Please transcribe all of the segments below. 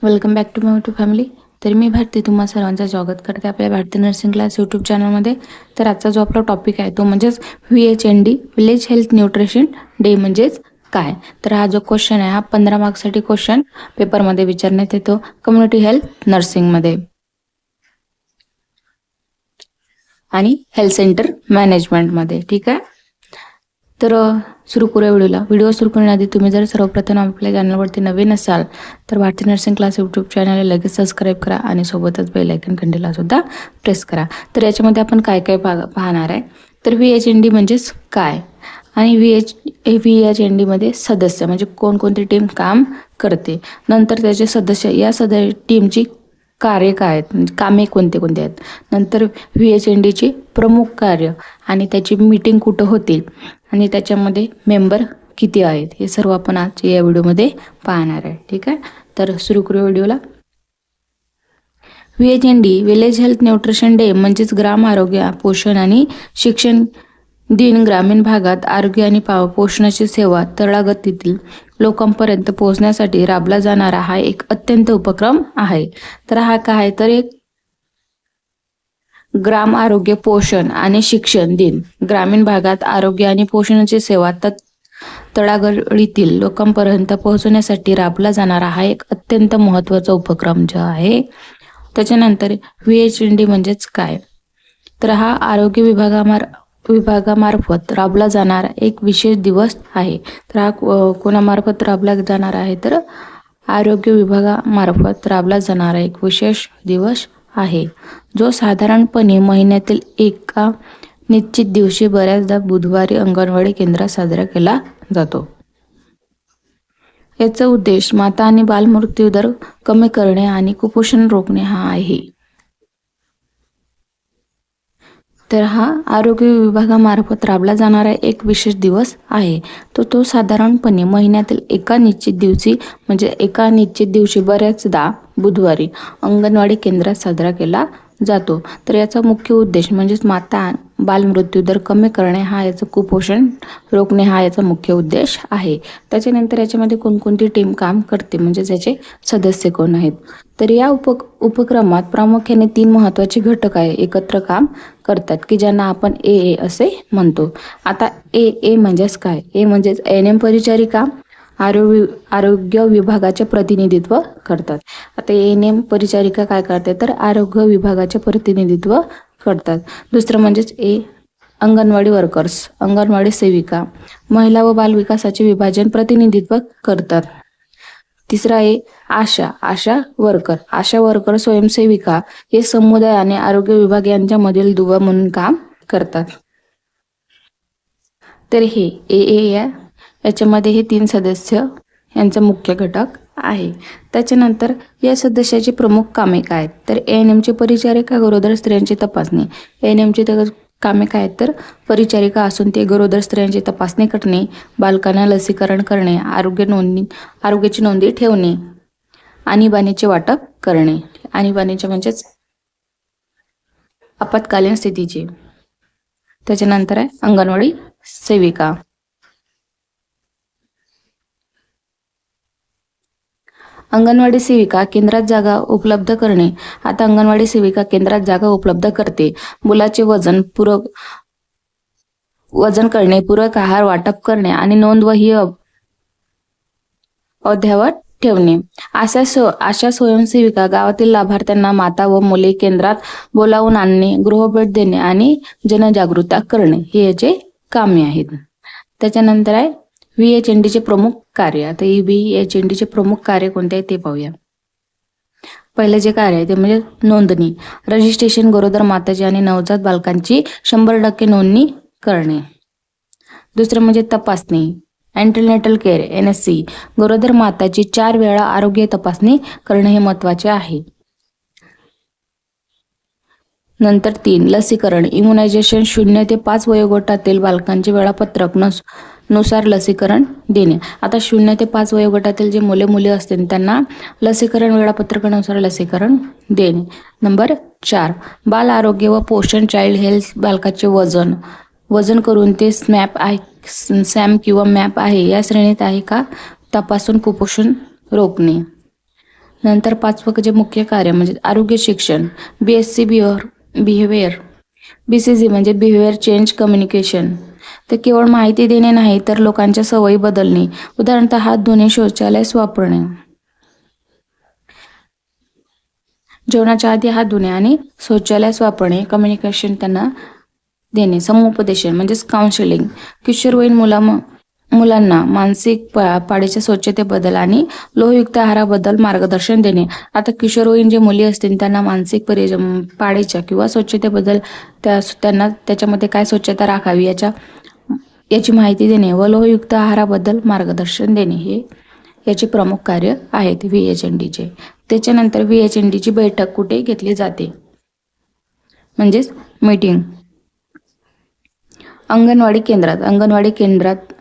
Welcome back to my YouTube family. तर मी भारती तुम्हा सर्वांचं स्वागत करते आपल्या भारती नर्सिंग क्लास यूट्यूब चॅनलमध्ये. तर आजचा जो आपला टॉपिक आहे तो म्हणजेच VHND village health nutrition day म्हणजेच काय. तर हा जो क्वेश्चन आहे हा 15 मार्क्ससाठी क्वेश्चन पेपरमध्ये विचारण्यात येतो कम्युनिटी हेल्थ नर्सिंगमध्ये आणि हेल्थ सेंटर मॅनेजमेंटमध्ये. ठीक आहे. तर सुरू करूया व्हिडिओ सुरू करण्याआधी तुम्ही जर सर्वप्रथम आपल्या चॅनलवरती नवीन असाल तर भारती नर्सिंग क्लास यूट्यूब चॅनलला लगेच सबस्क्राईब करा आणि सोबतच बेल आयकन घंटेला सुद्धा प्रेस करा. तर याच्यामध्ये आपण काय काय पाहणार आहे. तर VHND म्हणजेच काय आणि VHND मध्ये सदस्य म्हणजे कोणकोणती टीम काम करते, नंतर त्याचे सदस्य या टीमची कार्य काय आहेत म्हणजे कामे कोणते कोणते आहेत, नंतर VHNDचे प्रमुख कार्य आणि त्याची मीटिंग कुठं होतील आणि त्याच्यामध्ये मेंबर किती आहेत हे सर्व आपण आज या व्हिडिओमध्ये पाहणार आहे. ठीक आहे. तर सुरू करूया व्हिडिओला. VHND village health nutrition day म्हणजेच ग्राम आरोग्य पोषण आणि शिक्षण दिन ग्रामीण भागात आरोग्य आणि पोषणाची सेवा तळागाळातील लोकांपर्यंत पोहोचण्यासाठी राबला जाणारा हा एक अत्यंत उपक्रम आहे. तर हा काय तर एक ग्राम आरोग्य पोषण आणि शिक्षण दिन ग्रामीण भागात आरोग्य आणि पोषणाची सेवा तळागाळातील लोकांपर्यंत पोहोचण्यासाठी राबला जाणारा हा एक अत्यंत महत्त्वाचा उपक्रम जो आहे. त्याच्यानंतर VHND म्हणजेच काय तर हा आरोग्य विभागामार्फत राबला जाणारा एक विशेष दिवस आहे. तर हा कोणामार्फत राबला जाणार आहे तर आरोग्य विभागामार्फत राबला जाणारा एक विशेष दिवस आहे जो साधारणपणे महिन्यातील एका निश्चित दिवशी बऱ्याचदा बुधवारी अंगणवाडी केंद्रात साजरा केला जातो. याचा उद्देश माता आणि बालमृत्यू दर कमी करणे आणि कुपोषण रोखणे हा आहे. तर हा आरोग्य विभागामार्फत राबला जाणारा एक विशेष दिवस आहे. तो साधारणपणे महिन्यातील एका निश्चित दिवशी बऱ्याचदा बुधवारी अंगणवाडी केंद्रात साजरा केला जातो. तर याचा मुख्य उद्देश म्हणजेच माता बालमृत्यू दर कमी करणे हा याचा कुपोषण रोखणे हा याचा मुख्य उद्देश आहे. त्याच्यानंतर याच्यामध्ये कोणकोणती टीम काम करते म्हणजे त्याचे सदस्य कोण आहेत. तर या उपक्रमात प्रामुख्याने 3 महत्त्वाचे घटक आहे एकत्र काम करतात की ज्यांना आपण AA असे म्हणतो. आता AA म्हणजेच काय. ए म्हणजेच ANM परिचारिका आरोग्य विभागाचे प्रतिनिधित्व करतात. आता ANM परिचारिका काय करते तर आरोग्य विभागाचे प्रतिनिधित्व करतात. दुसरं म्हणजेच अंगणवाडी वर्कर्स अंगणवाडी सेविका महिला व बाल विकासाचे विभाजन प्रतिनिधित्व करतात. तिसरा आहे आशा वर्कर स्वयंसेविका हे समुदाय आणि आरोग्य विभाग यांच्यामधील दुवा म्हणून काम करतात. तर हे AA याच्यामध्ये हे 3 सदस्य यांचा मुख्य घटक आहे. त्याच्यानंतर या सदस्याची प्रमुख कामे काय तर ANMचे परिचारिका गरोदर स्त्रियांची तपासणी. ANMची कामे काय तर परिचारिका असून ते गरोदर स्त्रियांची तपासणी करणे, बालकांना लसीकरण करणे, आरोग्याची नोंदी ठेवणे, आणीबाणीचे वाटप करणे. आणीबाणीचे म्हणजेच आपत्कालीन स्थितीचे. त्याच्यानंतर आहे अंगणवाडी सेविका. अंगणवाडी सेविका केंद्रात जागा उपलब्ध करणे. आता अंगणवाडी सेविका केंद्रात जागा उपलब्ध करते. मुलाचे वजन करणे, पूरक आहार वाटप करणे आणि नोंदवही अद्ययावत ठेवणे. अशा स्वयंसेविका गावातील लाभार्थ्यांना माता व मुले केंद्रात बोलावून आणणे, गृहभेट देणे आणि जनजागृती करणे हे याचे कामे आहेत. त्याच्यानंतर आहे VHNDचे प्रमुख कार्य. आता VHNDचे प्रमुख कार्य कोणते आहे ते पाहूया. पहिले जे कार्य आहे ते म्हणजे नोंदणी रजिस्ट्रेशन गरोदर माताची आणि नवजात बालकांची 100% नोंदणी करणे. दुसरं म्हणजे तपासणी अँटीनेटल केअर NSC गरोदर माताची 4 वेळा आरोग्य तपासणी करणे हे महत्त्वाचे आहे. नंतर 3 लसीकरण इम्युनायझेशन 0 ते 5 वयोगटातील बालकांचे वेळापत्रक नुसार लसीकरण देणे. आता 0 ते 5 वयोगटातील जे मुले असतील त्यांना लसीकरण वेळापत्रकानुसार लसीकरण देणे. नंबर 4 बाल आरोग्य व पोषण चाइल्ड हेल्थ बालकाचे वजन करून ते सॅम किंवा मॅप आहे या श्रेणीत आहे का तपासून कुपोषण रोखणे. नंतर 5वं जे मुख्य कार्य म्हणजे आरोग्य शिक्षण, BSc बिहेवियर, BCG म्हणजे बिहेवियर चेंज कम्युनिकेशन. ते केवळ माहिती देणे नाही तर लोकांच्या सवयी बदलणे, उदाहरणार्थ हात धुणे, शौचालयास वापरणे, जेवणाच्या आधी हात धुणे आणि शौचालयास वापरणे, कम्युनिकेशन त्यांना देणे, समुपदेशन म्हणजेच काउन्सिलिंग, किशोरवयीन मुलांना मानसिक पाळीच्या स्वच्छतेबद्दल आणि लोहयुक्त आहाराबद्दल मार्गदर्शन देणे. आता किशोरवयीन जे मुली असतील त्यांना मानसिक पाळीच्या किंवा स्वच्छतेबद्दल त्यांना त्याच्यामध्ये काय स्वच्छता राखावी याची माहिती देणे व लोहयुक्त आहाराबद्दल मार्गदर्शन देणे हे याचे प्रमुख कार्य आहेत VHNDचे. त्याच्यानंतर VHNDची बैठक कुठे घेतली जाते म्हणजेच मीटिंग. अंगणवाडी केंद्रात,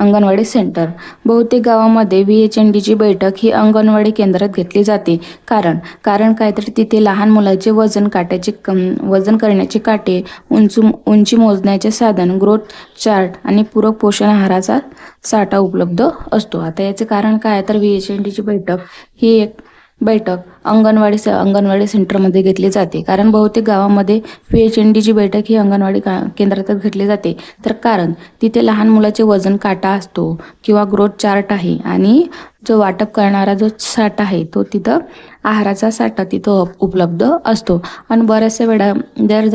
अंगणवाडी सेंटर. बहुतेक गावामध्ये VHNDची बैठक ही अंगणवाडी केंद्रात घेतली जाते. कारण काय तर तिथे लहान मुलाचे वजन करण्याचे काटे, उंची मोजण्याचे साधन, ग्रोथ चार्ट आणि पूरक पोषण आहाराचा साठा उपलब्ध असतो. आता याचे कारण काय तर VHNDची बैठक ही एक बैठक अंगणवाडी सेंटरमध्ये घेतली जाते. कारण बहुतेक गावामध्ये VHNDची बैठक ही अंगणवाडी केंद्रातच घेतली जाते. तर कारण तिथे लहान मुलाचे वजन काटा असतो किंवा ग्रोथ चार्ट आहे आणि जो वाटप करणारा जो साठा आहे तो तिथं आहाराचा साठा तिथं उपलब्ध असतो. आणि बऱ्याचशा वेळा जर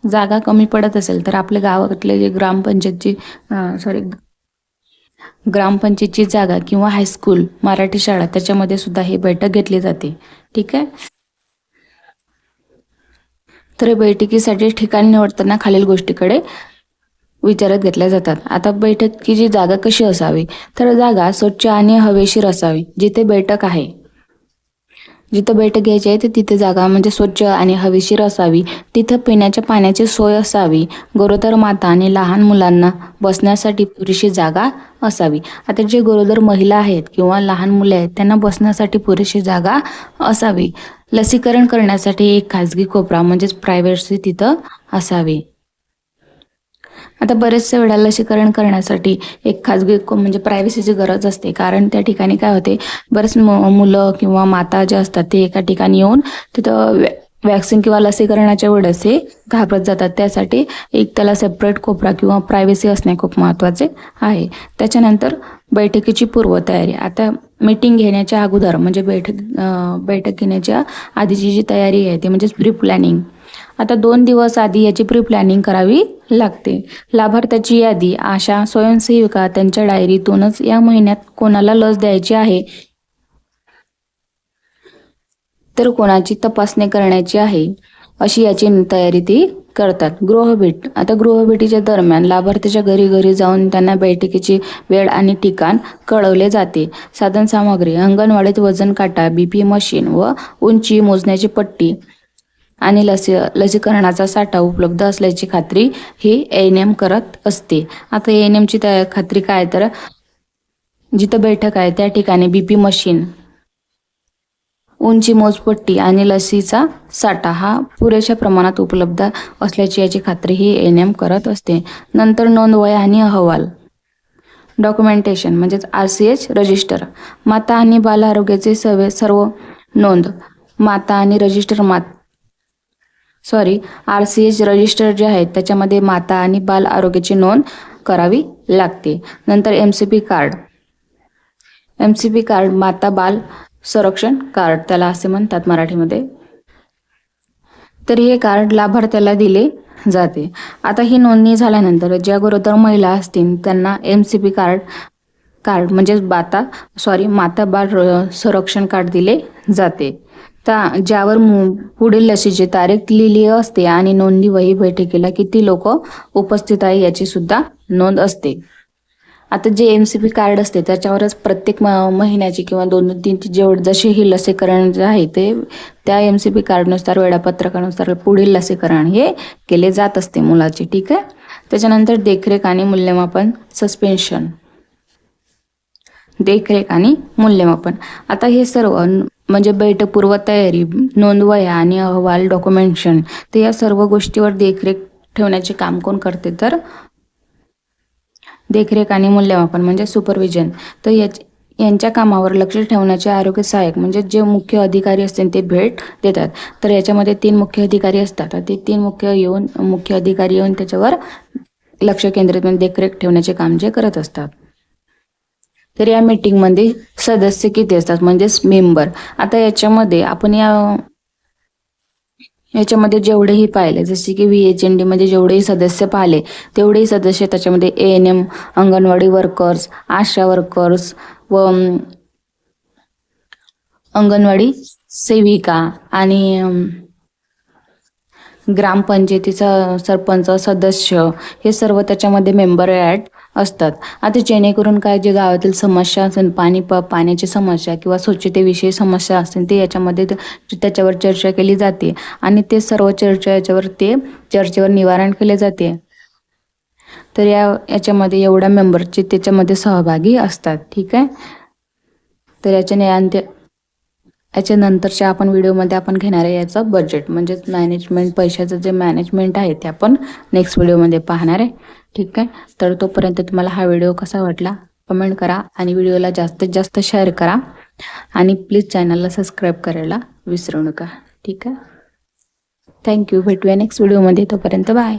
जागा कमी पडत असेल तर आपल्या गावातले जे ग्रामपंचायतची जागा किंवा हायस्कूल, मराठी शाळा त्याच्यामध्ये सुद्धा ही बैठक घेतली जाते. ठीक आहे. तर बैठकीसाठी ठिकाण निवडताना खालील गोष्टीकडे विचारात घेतल्या जातात. आता बैठकीची जागा कशी असावी तर जागा स्वच्छ आणि हवेशीर असावी. जिथे बैठक घ्यायची आहे तिथे जागा म्हणजे स्वच्छ आणि हवेशीर असावी. तिथं पिण्याच्या पाण्याची सोय असावी. गरोदर माता आणि लहान मुलांना बसण्यासाठी पुरेशी जागा असावी. आता जे गरोदर महिला आहेत किंवा लहान मुले आहेत त्यांना बसण्यासाठी पुरेशी जागा असावी. लसीकरण करण्यासाठी एक खाजगी कोपरा म्हणजेच प्रायव्हसी तिथं असावी. आता बरेचशा वेळा लसीकरण करण्यासाठी एक खाजगी म्हणजे प्रायव्हसीची गरज असते. कारण त्या ठिकाणी काय होते बरेच मुलं किंवा माता जे असतात ते एका ठिकाणी येऊन तिथं वॅक्सिन किंवा लसीकरणाच्या वेळेस हे घाबरत जातात. त्यासाठी एक त्याला सेपरेट कोपरा किंवा प्रायव्हसी असणे खूप महत्त्वाचे आहे. त्याच्यानंतर बैठकीची पूर्वतयारी. आता मीटिंग घेण्याच्या अगोदर म्हणजे बैठक घेण्याच्या आधीची जी तयारी आहे ती म्हणजेच प्री प्लॅनिंग. आता 2 दिवस आधी याची प्री प्लॅनिंग करावी लागते. लाभार्थ्याची यादी, आशा स्वयंसेविका त्यांच्या डायरीतूनच या महिन्यात कोणाला लस द्यायची आहे तर कोणाची तपासणी करण्याची आहे अशी याची तयारी ती करतात. गृहभेट. आता गृहभेटीच्या दरम्यान लाभार्थीच्या घरी जाऊन त्यांना बैठकीची वेळ आणि ठिकाण कळवले जाते. साधनसामग्री. अंगणवाडीत वजन काटा, BP मशीन व उंची मोजण्याची पट्टी आणि लसीकरणाचा साठा उपलब्ध असल्याची खात्री ही ANM करत असते. आता ANMची खात्री काय तर जिथं बैठक आहे त्या ठिकाणी BP मशीन, उंची मोजपट्टी आणि लसीचा साठा हा पुरेशा प्रमाणात उपलब्ध असल्याची याची खात्री ही ANM करत असते. नंतर नोंदवह्या आणि अहवाल. डॉक्युमेंटेशन म्हणजेच RCH रजिस्टर. माता आणि बाल आरोग्याचे सर्व नोंद माता आणि RCH रजिस्टर जे आहेत त्याच्यामध्ये माता आणि बाल आरोग्याची नोंद करावी लागते. नंतर MCP कार्ड माता बाल संरक्षण कार्ड त्याला असे म्हणतात मराठीमध्ये. तर हे कार्ड लाभार्थ्याला दिले जाते. आता ही नोंदणी झाल्यानंतर ज्या गरोदर महिला असतील त्यांना MCP कार्ड म्हणजेच माता बाल संरक्षण कार्ड दिले जाते. ज्यावर पुढील लसीची तारीख लिहिली असते आणि नोंदणी वही बैठकीला किती लोक उपस्थित आहे याची सुद्धा नोंद असते. आता जे MCP कार्ड असते त्याच्यावरच प्रत्येक महिन्याची किंवा 2-3 जसे ही लसीकरण जे आहे ते त्या MCP कार्डनुसार वेळापत्रकानुसार पुढील लसीकरण हे केले जात असते मुलाचे. ठीक आहे. त्याच्यानंतर देखरेख आणि मूल्यमापन. सस्पेन्शन. देखरेख आणि मूल्यमापन. आता हे सर्व म्हणजे बैठक पूर्वतयारी, नोंदवह्या आणि अहवाल, डॉक्युमेंटेशन ते या सर्व गोष्टीवर देखरेख ठेवण्याचे काम कोण करते तर देखरेख आणि मूल्यमापन म्हणजे सुपरविजन. तर यांच्या कामावर लक्ष ठेवण्याचे आरोग्य सहाय्यक म्हणजे जे मुख्य अधिकारी असतील ते भेट देतात. तर याच्यामध्ये 3 मुख्य अधिकारी असतात. तर ते 3 मुख्य अधिकारी येऊन त्याच्यावर लक्ष केंद्रित म्हणजे देखरेख ठेवण्याचे काम जे करत असतात. तर या मीटिंगमध्ये सदस्य किती असतात म्हणजेच मेंबर. आता याच्यामध्ये जेवढेही पाहिले जसे की VHND मध्ये जेवढेही सदस्य पाहिले तेवढेही सदस्य त्याच्यामध्ये ANM, अंगणवाडी वर्कर्स, आशा वर्कर्स व अंगणवाडी सेविका आणि ग्रामपंचायतीचा सरपंच सदस्य हे सर्व त्याच्यामध्ये मेंबर ॲड असतात. आता जेणेकरून काय जे गावातील समस्या असेल पाण्याची समस्या किंवा स्वच्छतेविषयी समस्या असेल ते याच्यामध्ये त्याच्यावर चर्चा केली जाते आणि ते सर्व चर्चेवर निवारण केले जाते. तर याच्यामध्ये एवढ्या मेंबरचे त्याच्यामध्ये सहभागी असतात. ठीक आहे. तर याच्यानंतरच्या आपण व्हिडिओमध्ये आपण घेणार आहे याचं बजेट म्हणजेच मॅनेजमेंट पैशाचं जे मॅनेजमेंट आहे ते आपण नेक्स्ट व्हिडिओमध्ये पाहणार आहे. ठीक आहे. तर तोपर्यंत तुम्हाला हा व्हिडिओ कसा वाटला कमेंट करा आणि व्हिडिओला जास्तीत जास्त शेअर करा आणि प्लीज चॅनलला सबस्क्राईब करायला विसरू नका. ठीक आहे. थँक्यू. भेटूया नेक्स्ट व्हिडिओमध्ये. तोपर्यंत बाय.